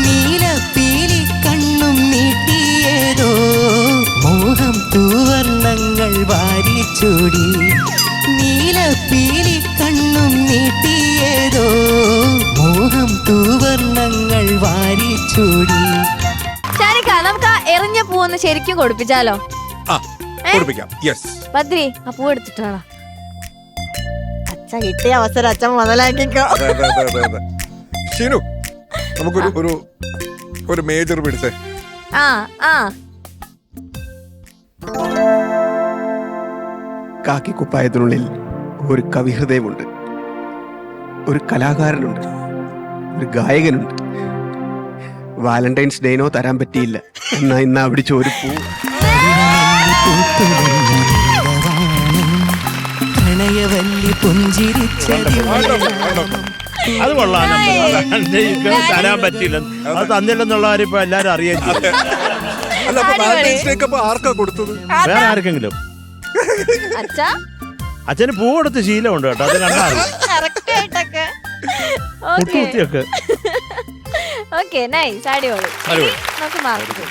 നീലപ്പീലി കണ്ണും നീട്ടിയതോ മോഹം തൂവർണ്ണങ്ങൾ വാരിച്ചൂടി. നീലപ്പീലി കണ്ണും നീട്ടിയതോ മോഹം തൂവർണ്ണങ്ങൾ വാരിച്ചൂടി. നമുക്ക് ആ എറിഞ്ഞ പൂവൊന്ന് ശരിക്കും കൊടുപ്പിച്ചാലോ? ബദ്രി ആ പൂ എടുത്തിട്ടാണോ? അച്ഛ കിട്ടിയ അവസരം അച്ഛൻ മുതലാക്കിക്കോ. നമുക്കൊരു ഒരു മേജർ പിടിച്ചേ. കാക്കി കുപ്പായത്തിനുള്ളിൽ ഒരു കവിഹൃദയമുണ്ട്, ഒരു കലാകാരനുണ്ട്, ഒരു ഗായകനുണ്ട്. വാലന്റൈൻസ് ഡേനോ തരാൻ പറ്റിയില്ല, എന്നാ ഇന്ന് അവിടെ ഒരു പൂ. പ്രണയവല്ലി പുഞ്ചിരിച്ചത് അത് കൊള്ളാം. തരാൻ പറ്റില്ല, അത് തന്നില്ലെന്നുള്ള കാര്യം ഇപ്പൊ എല്ലാരും അറിയാൻ. ആർക്കാ കൊടുത്തത്? വേറെ ആർക്കെങ്കിലും. അച്ഛന് പൂ കൊടുത്ത് ശീലമുണ്ട് കേട്ടോ, അത് കണ്ടാറിയൊക്കെ. ഓക്കെ നൈസ്, അടിപൊളി. നമുക്ക് മാർക്ക്.